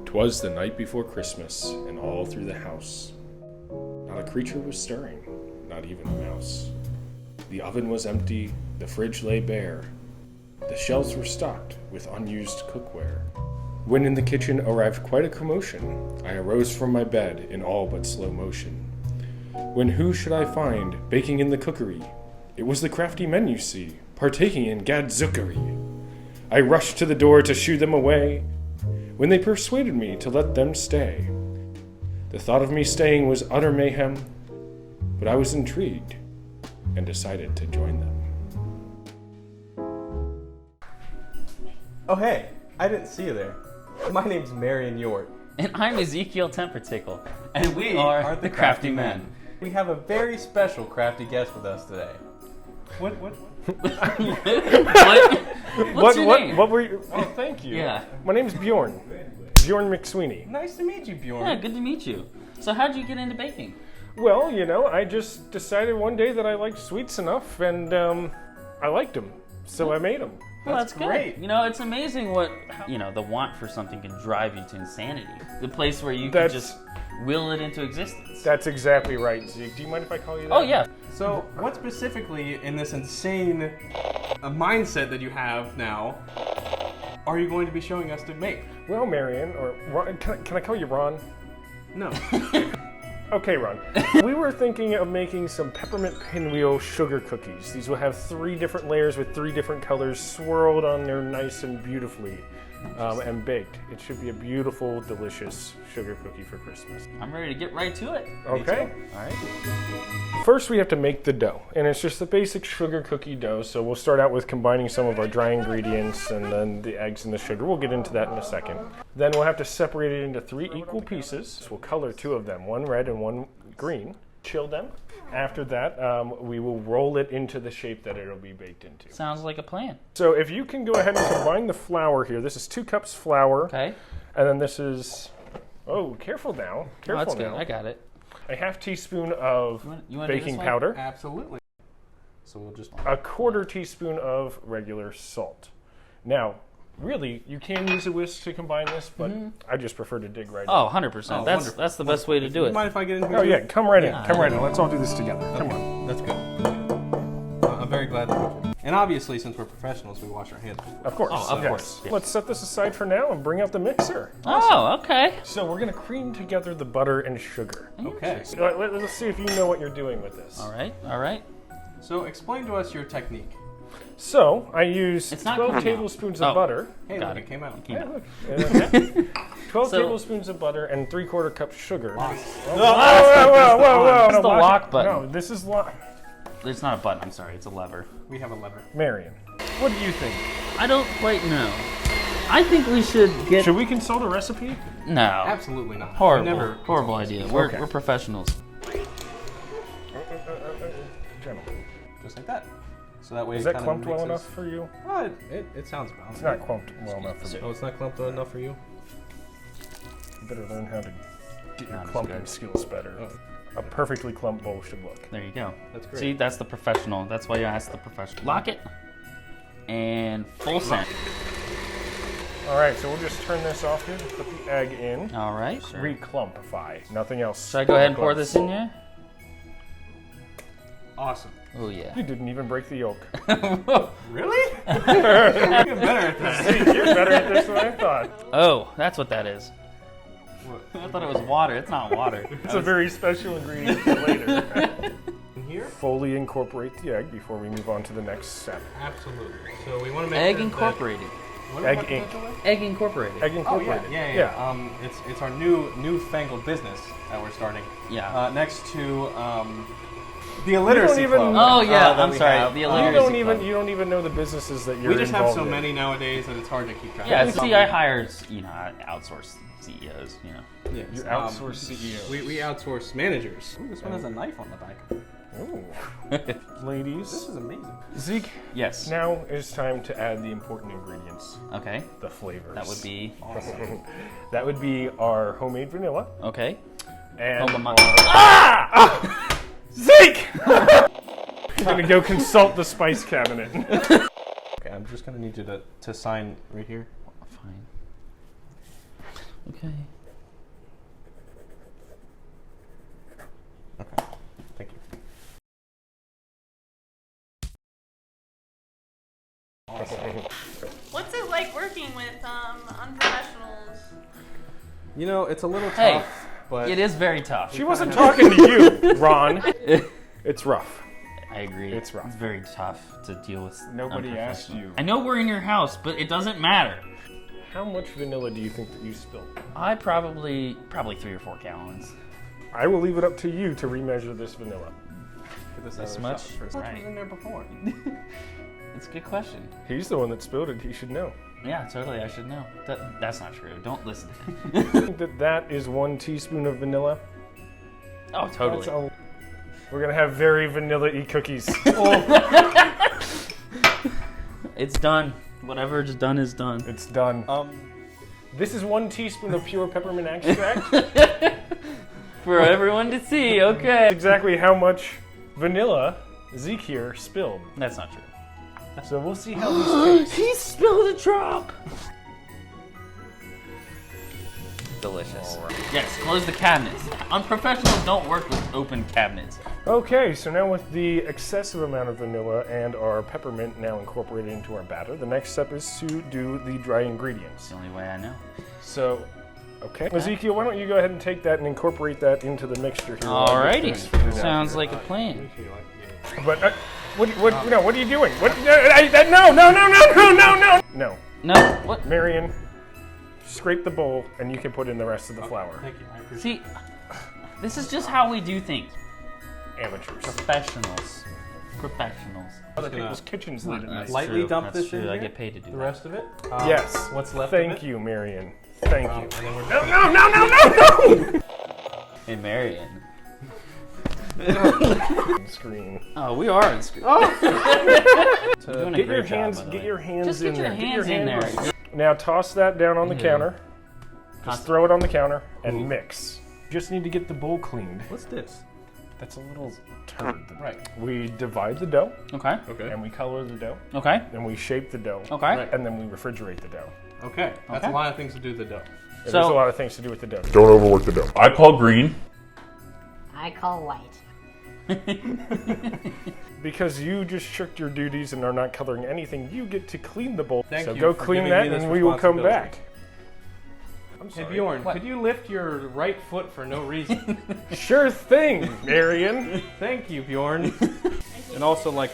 'Twas the night before Christmas, and all through the house not a creature was stirring, not even a mouse. The oven was empty, the fridge lay bare, the shelves were stocked with unused cookware. When in the kitchen arrived quite a commotion, I arose from my bed in all but slow motion. When who should I find baking in the cookery? It was the crafty men, you see, partaking in gadzookery. I rushed to the door to shoo them away, when they persuaded me to let them stay. The thought of me staying was utter mayhem, but I was intrigued and decided to join them. Oh hey, I didn't see you there. My name's Marion Yort. And I'm Ezekiel Tempertickle. And we are the Crafty Men. We have a very special crafty guest with us today. What? What's your name? What were you? Oh, thank you. Yeah. My name's Bjorn McSweenie. Nice to meet you, Bjorn. Yeah, good to meet you. So how'd you get into baking? Well, I just decided one day that I liked sweets enough, and I liked them, so I made them. Well, that's great. Good. It's amazing what, the want for something can drive you to insanity. The place where you can just will it into existence. That's exactly right, Zeke. Do you mind if I call you that? Oh, yeah. So, what specifically in this insane mindset that you have now are you going to be showing us to make? Well, Marion, or Ron, can I call you Ron? No. Okay, Ron. We were thinking of making some peppermint pinwheel sugar cookies. These will have 3 different layers with 3 different colors swirled on there nice and beautifully and baked. It should be a beautiful, delicious sugar cookie for Christmas. I'm ready to get right to it. Okay. All right. First, we have to make the dough, and it's just the basic sugar cookie dough. So we'll start out with combining some of our dry ingredients and then the eggs and the sugar. We'll get into that in a second. Then we'll have to separate it into 3 equal pieces. We'll color 2 of them, one red and one green. Chill them. After that, we will roll it into the shape that it'll be baked into. Sounds like a plan. So if you can go ahead and combine the flour here. This is 2 cups flour. Okay. And then this is, careful now. Careful that's good. now. I got it. A half teaspoon of You wanna do baking this one? powder. Absolutely. So we'll just... A 1/4 teaspoon of regular salt. Now, really, you can use a whisk to combine this, but I just prefer to dig right in. Oh, 100%. That's the best way to do it. Mind if I get in here? Oh, yeah, come right in. Come right in. Let's all do this together. Come on. That's good. I'm very glad that we did. And obviously, since we're professionals, we wash our hands. Of course. Oh, of course. Yeah. Let's set this aside for now and bring out the mixer. Oh, okay. So we're going to cream together the butter and sugar. Okay. So let's see if you know what you're doing with this. All right. So explain to us your technique. So I use It's not 12 cooking now. tablespoons of butter. Hey, Got look, it came out. Yeah, look. 12 So- tablespoons of butter and 3/4 cup sugar. Whoa, It's the lock button. No, this is lock. It's not a button, I'm sorry. It's a lever. We have a lever. Marion, what do you think? I don't quite know. I think we should get... Should we consult a recipe? No. Absolutely not. Horrible. Horrible idea. Okay. We're professionals. Gentle. Just like that. So that way Is it that kind clumped of well mixes. enough for you? Oh, it sounds balanced. It's not clumped well enough for me. Oh, it's not clumped well enough for you? You better learn how to get your Not as clumping good. skills better. Oh. A perfectly clumped bowl should look. There you go. That's great. See, that's the professional. That's why you ask the professional. Lock it. And full send. All right, so we'll just turn this off here. Put the egg in. All right. Sure. Reclumpify. Nothing else. Should I go ahead and pour this in here? Awesome. Oh, yeah. You didn't even break the yolk. Really? You're better at that. You're better at this than I thought. Oh, that's what that is. I thought it was water. It's not water. It's a very special ingredient for later. In here? Fully incorporate the egg before we move on to the next step. Absolutely. So we want to make Egg sure incorporated. That, Egg Inc. Egg incorporated. Egg Oh incorporated. yeah. It's our newfangled business that we're starting. Yeah. Next to the illiteracy even- club. Oh, yeah. that I'm we sorry. have. The You illiteracy club. don't even know the businesses that you're We just have involved so in. many nowadays that it's hard to keep track. Yeah, of. see, I hired, outsourced CEOs, Yes, You outsource CEOs. We outsource managers. Ooh, this one has a knife on the back. Ooh. Ladies. This is amazing. Zeke, Yes. now it's time to add the important ingredients, Okay. the flavors. That would be... That would be our homemade vanilla. Okay. And Hold on, Zeke! I'm gonna go consult the spice cabinet. Okay, I'm just gonna need you to sign right here. Fine. Okay. Okay. Thank you. What's it like working with unprofessionals? You know, it's a little Hey, tough, but it is very tough. She wasn't talking to you, Ron. It's rough. I agree. It's rough. It's very tough to deal with. Nobody asked unprofessional. you. I know we're in your house, but it doesn't matter. How much vanilla do you think that you spilled? I probably 3 or 4 gallons. I will leave it up to you to remeasure this vanilla. Get this This out of the much? shop first. Right. What was in there before? It's a good question. He's the one that spilled it. He should know. Yeah, totally. I should know. That's not true. Don't listen. I think that is 1 teaspoon of vanilla. Oh, totally. We're gonna have very vanilla-y cookies. It's done. Whatever is done is done. It's done. This is 1 teaspoon of pure peppermint extract. For everyone to see, okay. Exactly how much vanilla Ezekiel spilled. That's not true. So we'll see how these taste. He spilled a drop. Delicious. Yes, close the cabinets. Unprofessionals don't work with open cabinets. Okay, so now with the excessive amount of vanilla and our peppermint now incorporated into our batter, the next step is to do the dry ingredients. It's the only way I know. So, okay. Ezekiel, why don't you go ahead and take that and incorporate that into the mixture here. while I get Alrighty. this figured out Sounds here. like a plan. But, what are you doing? What? No. No, what? Marion, scrape the bowl and you can put in the rest of the flour. Thank you. I appreciate See, this is just how we do things. Amateurs. Professionals. Other people's kitchens lead at night. That's Lightly true. dump That's this true. in I here? get paid to do The that. rest of it? Yes. What's left Thank of it? you, Marion. Thank you. And then we're No! Hey, Marion. Screen. Oh, we are in school. Get Doing a your great job, hands. by the Get way. your hands Just in get your there. hands in there. Now toss that down on the counter. Just throw it on the counter and mix. Just need to get the bowl cleaned. What's this? That's a little turd. Right. We divide the dough Okay. Okay. and we color the dough. Okay. Then we shape the dough. Okay. Right. And then we refrigerate the dough. Okay. That's Okay. a lot of things to do with the dough. And So- there's a lot of things to do with the dough. Don't overwork the dough. I call green. I call white. Because you just shirked your duties and are not coloring anything, you get to clean the bowl. Thank so you go for clean giving that me this and we will come responsibility. back. I'm Hey sorry. Bjorn, What? could you lift your right foot for no reason? Sure thing, Marion. Thank you, Bjorn. And also, like,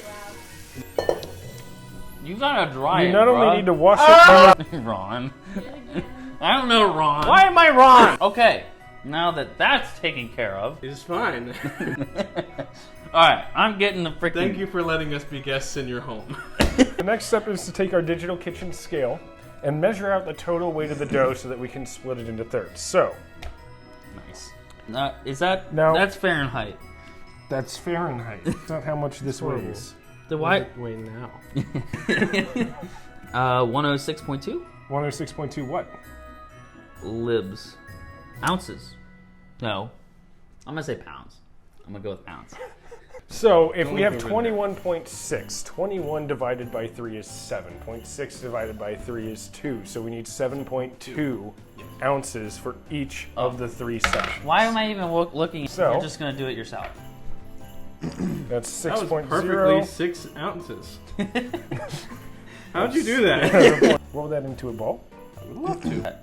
You gotta dry You it, not only bruh. need to wash it, Ron. I don't know, Ron. why am I wrong? Okay, now that that's taken care of. it's fine. Alright, I'm getting the freaking... Thank you for letting us be guests in your home. The next step is to take our digital kitchen scale and measure out the total weight of the dough so that we can split it into thirds. So, Nice. Is that... No. That's Fahrenheit. that's Fahrenheit. That's not how much this weighs. The white... Wait now. 106.2? 106.2 what? Libs. Ounces. No. I'm gonna say pounds. I'm gonna go with pounds. So if we have look over there. 21.6, 21 divided by 3 is 7. 0.6 divided by 3 is 2. So we need 7.2 ounces for each of the 3 sections. Why am I even looking? So- You're just gonna do it yourself. That's That was 6.0. perfectly 6 ounces. How'd you do that? Roll that into a ball. I would love to.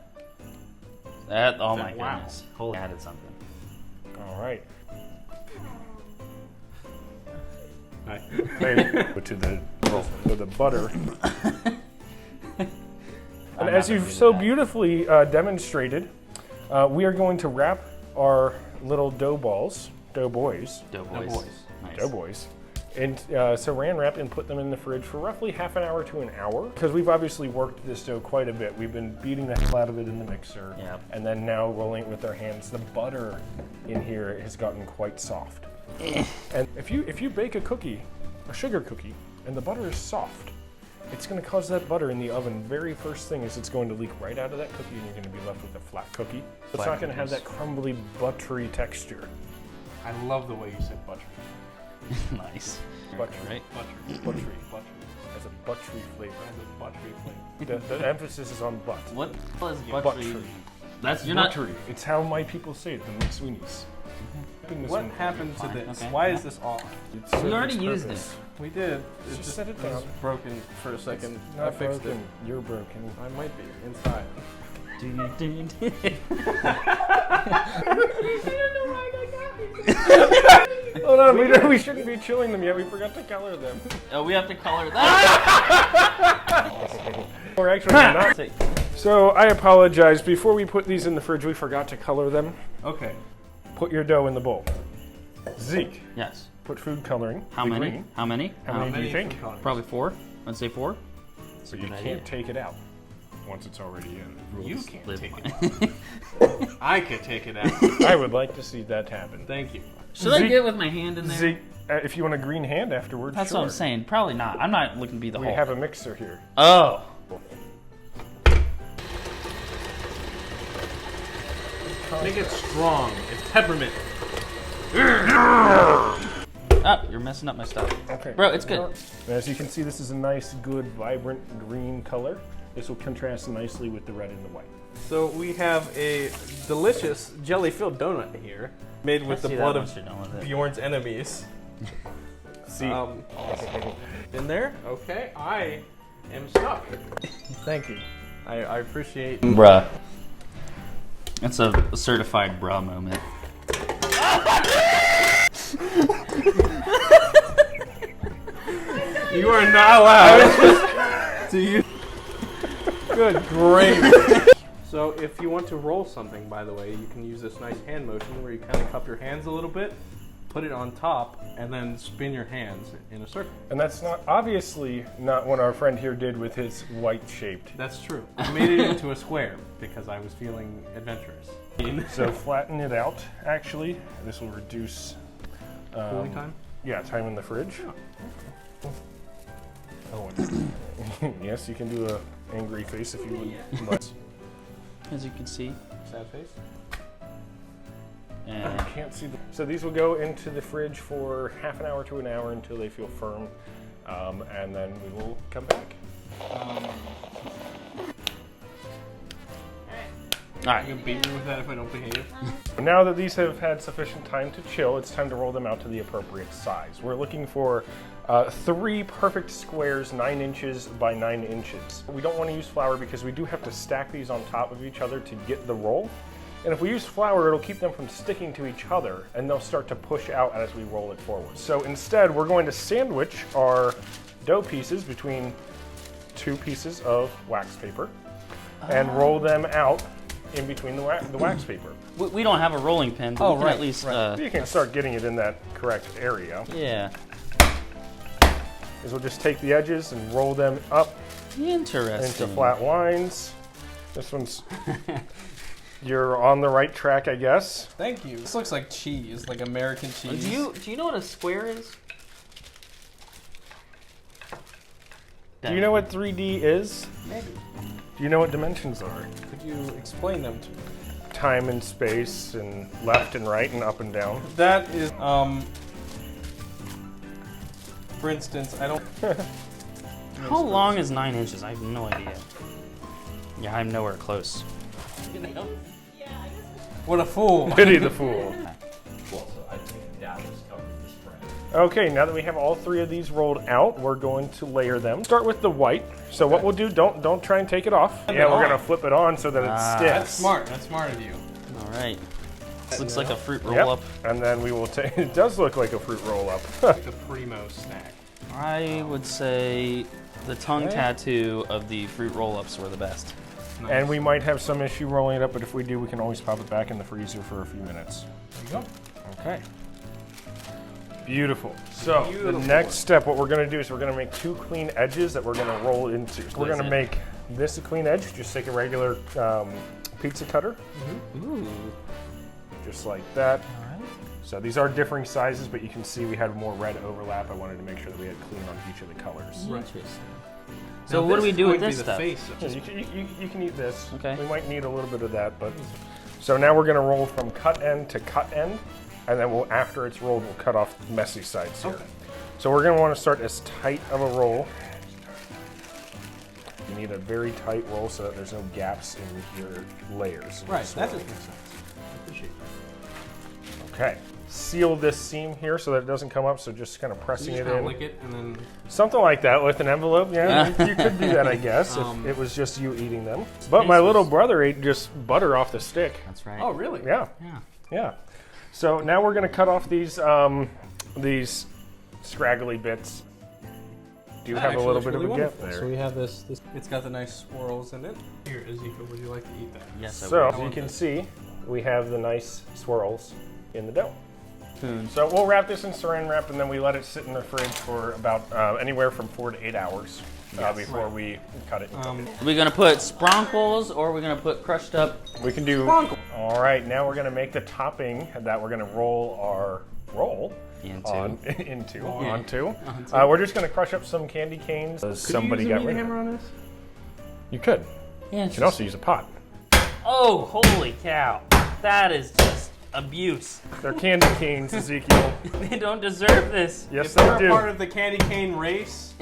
That, oh my Wow. goodness. Holy, added something. All right. Hi. Go to the butter. And as you've so beautifully demonstrated, we are going to wrap our little dough balls, dough boys, Doughboys. Nice. dough boys, in saran wrap and put them in the fridge for roughly half an hour to an hour. Because we've obviously worked this dough quite a bit. We've been beating the hell out of it in the mixer, Yep. and then now rolling it with our hands. The butter in here has gotten quite soft. And if you bake a cookie, a sugar cookie, and the butter is soft, it's going to cause that butter in the oven. Very first thing is it's going to leak right out of that cookie, and you're going to be left with a flat cookie. It's not going to have that crumbly, buttery texture. I love the way you said buttery. Nice. Buttery, Right? buttery, has a buttery flavor. Has a buttery flavor. The emphasis is on butt. What is Buttery. buttery? That's you're not. Rotary. It's how my people say it, the McSweenies. What happened to this? Okay. Why is this off? We already used it. We did. It Just set it was down. broken for a second. Not I fixed broken. You're broken. it. I might be inside. Hold on, we shouldn't be chilling them yet. We forgot to color them. Oh, we have to color that. Or actually, not. So I apologize. Before we put these in the fridge, we forgot to color them. Okay. Put your dough in the bowl. Zeke, Yes. put food coloring. How the many? green. How many? How many do you think? Probably 4. Let's say 4. So you can't take it out once it's already in. You can't Live take mine. it out. I could take it out. I would like to see that happen. Thank you. Should I Zeke- get it with my hand in there? Zeke, if you want a green hand afterwards, That's sure. what I'm saying. Probably not. I'm not looking to be the We whole. have a mixer here. Oh. Make it strong. It's peppermint. Oh, you're messing up my stuff. Okay. Bro, it's good. And as you can see, this is a nice, good, vibrant green color. This will contrast nicely with the red and the white. So we have a delicious jelly-filled donut here, made with the See blood that of once you're done with it. Bjorn's enemies. See, In there? Okay, I am stuck. thank you. I appreciate. Bruh. That's a certified bruh moment. You are not allowed to use. Good, great. So if you want to roll something, by the way, you can use this nice hand motion where you kind of cup your hands a little bit, put it on top, and then spin your hands in a circle. And that's obviously not what our friend here did with his white-shaped. That's true. I made it into a square because I was feeling adventurous. So flatten it out, actually. This will reduce... Cooling time? Yeah, time in the fridge. Oh, yes, you can do a angry face if you would. But As you can see. Sad face? I And can't see so these will go into the fridge for half an hour to an hour until they feel firm, and then we will come back. alright. You can beat me with that if I don't behave. Now that these have had sufficient time to chill, it's time to roll them out to the appropriate size. We're looking for 3 perfect squares, 9 inches by 9 inches. We don't want to use flour because we do have to stack these on top of each other to get the roll. And if we use flour, it'll keep them from sticking to each other, and they'll start to push out as we roll it forward. So instead, we're going to sandwich our dough pieces between 2 pieces of wax paper and roll them out in between the wax paper. We don't have a rolling pin, but we can right, at least. You can start getting it in that correct area. Yeah. Is we'll just take the edges and roll them up Interesting. into flat lines. This one's... You're on the right track, I guess. Thank you. This looks like cheese, like American cheese. Do you know what a square is? Do you know what 3D is? Maybe. Do you know what dimensions are? Could you explain them to me? Time and space and left and right and up and down. That is, for instance, I don't. How long is 9 inches? I have no idea. Yeah, I'm nowhere close. What a fool. Pity the fool. Okay, now that we have all 3 of these rolled out, we're going to layer them. Start with the white. So what we'll do, don't try and take it off. Yeah, we're gonna flip it on so that it sticks. That's smart. That's smart of you. Alright. This looks like a fruit roll Yep. up. And then we will take. It does look like a fruit roll up. Like a primo snack. I would say the tongue Okay. tattoo of the fruit roll ups were the best. Nice. And we might have some issue rolling it up, but if we do, we can always pop it back in the freezer for a few minutes. There you go. Okay. Beautiful. So Beautiful. the next step, what we're going to do is we're going to make 2 clean edges that we're going to roll into. We're going to it? make this a clean edge. Just take a regular pizza cutter, Ooh. just like that. Alright. So these are differing sizes, but you can see we had more red overlap. I wanted to make sure that we had clean on each of the colors. Interesting. So Now what do this we is do with going to this be the stuff? face of Yeah, just- you can eat this. Okay. We might need a little bit of that, but so now we're going to roll from cut end to cut end, and then we'll, after it's rolled, we'll cut off the messy sides here. Okay. So we're going to want to start as tight of a roll. You need a very tight roll so that there's no gaps in your layers. Right, that just makes sense. I appreciate that. Okay. Seal this seam here so that it doesn't come up, so just kind of pressing it in. Lick it and then... Something like that with an envelope, yeah. You could do that, I guess, if it was just you eating them. But my little brother ate just butter off the stick. That's right. Oh, really? Yeah. Yeah. So now we're going to cut off these scraggly bits. Do you have a little bit of a gap there? So we have this. It's got the nice swirls in it. Here, Ezekiel, would you like to eat that? Yes, I So, would. as you can see, we have the nice swirls in the dough. Spoon. So we'll wrap this in saran wrap, and then we let it sit in the fridge for about anywhere from 4 to 8 hours before we cut it. Are we gonna put spronkles or are we gonna put crushed up? We can do. All right, now we're gonna make the topping that we're gonna roll our roll onto. We're just gonna crush up some candy canes. Somebody got rid of hammer on this? You could. Yeah. You can also use a pot. Oh, holy cow! That is just abuse. They're candy canes, Ezekiel. They don't deserve this. Yes, If they they're do. a part of the candy cane race,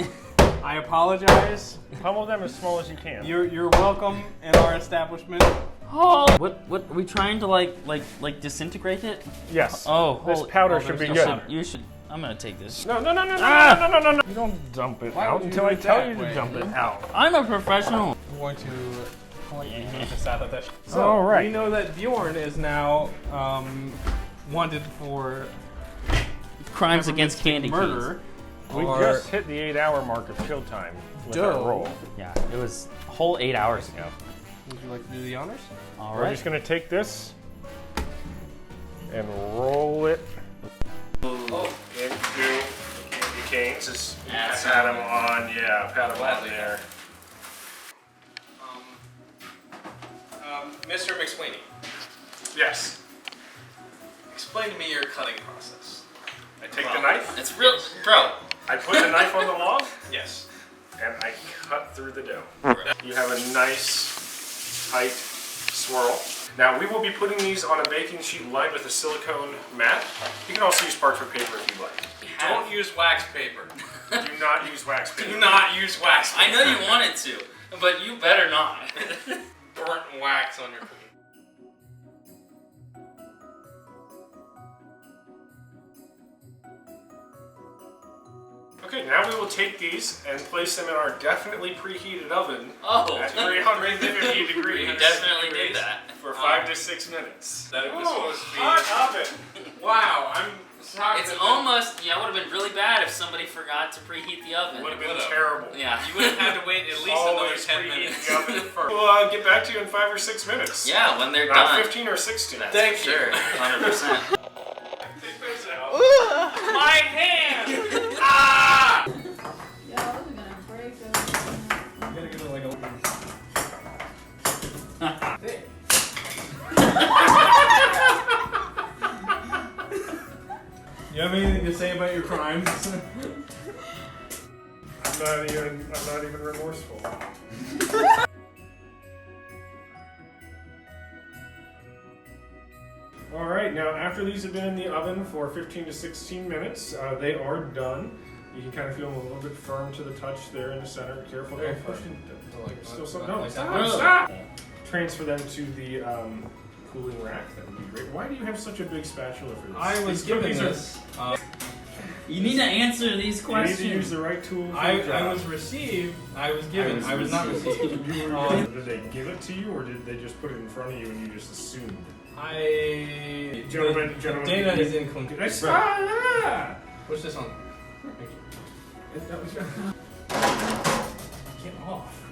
I apologize. Pummel them as small as you can. You're welcome in our establishment. Oh, what are we trying to like disintegrate it? Yes. Oh, This holy, powder should be good. You should. I'm gonna take this. No. You don't dump it out would you until do I it tell that you to way? dump it out. I'm a professional. I'm going to this out of this. So All right. we know that Bjorn is now wanted for Crimes against candy murder. We just hit the 8-hour mark of chill time with our roll. canes. Yeah, it was a whole 8 hours ago. Would you like to do the honors? All We're right. just gonna take this and roll it into the candy canes. Just pat them on, pat them on there. Mr. McSweenie, Yes. explain to me your cutting process. I take the knife, It's real, bro. I put the knife on the log, Yes. and I cut through the dough. You have a nice, tight swirl. Now we will be putting these on a baking sheet lined with a silicone mat. You can also use parchment paper if you like. Don't use wax paper. Do not use wax paper. Do not use wax paper. I know you wanted to, but you better not. burnt wax on your cookie. Okay, now we will take these and place them in our definitely preheated oven Oh, at 350 degrees. you definitely did that. For 5 to 6 minutes. That it was supposed to be. Hot oven! Wow, I'm shocked. It's that almost, yeah, it would have been really bad if somebody forgot to preheat the oven. Would have been Would've. terrible. Yeah. you would have had to wait at least another Always 10 preheat minutes. the oven first. We'll get back to you in 5 or 6 minutes. Yeah, when they're Not done. 15 or 16. Thank you. Sure, 100%. My hand! Ah! Yo, those are gonna break I'm gonna get like You have anything to say about your crimes? I'm not even remorseful. Alright, now after these have been in the oven for 15 to 16 minutes, they are done. You can kind of feel them a little bit firm to the touch there in the center. Careful, don't push it. There's still some. No, stop! Transfer them to the cooling rack. That would be great. Why do you have such a big spatula for this? I was These given cookies are- this. You need to answer these You questions. need to use the right tool. For the I job. was received. I was given. I was not received. Did they give it to you, or did they just put it in front of you and you just assumed? Gentlemen, Dana is inclined. Ah! Push this on. Get off.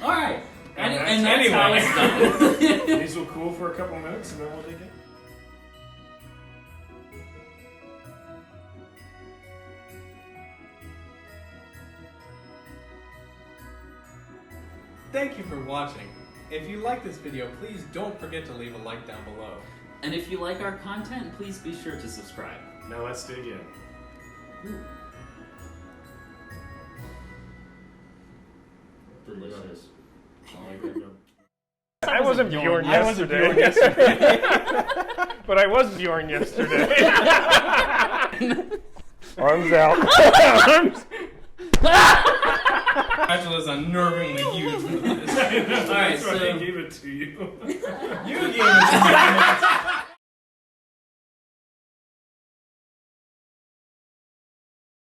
All right. And And that's that's how it's done. These will cool for a couple minutes and then we'll take it. Thank you for watching. If you like this video, please don't forget to leave a like down below. And if you like our content, please be sure to subscribe. Now let's dig in. Delicious. I wasn't Bjorn yesterday. But I was Bjorn yesterday. Arms out. Arms. Spatula is unnervingly huge for this. Alright, That's why so they gave it to you.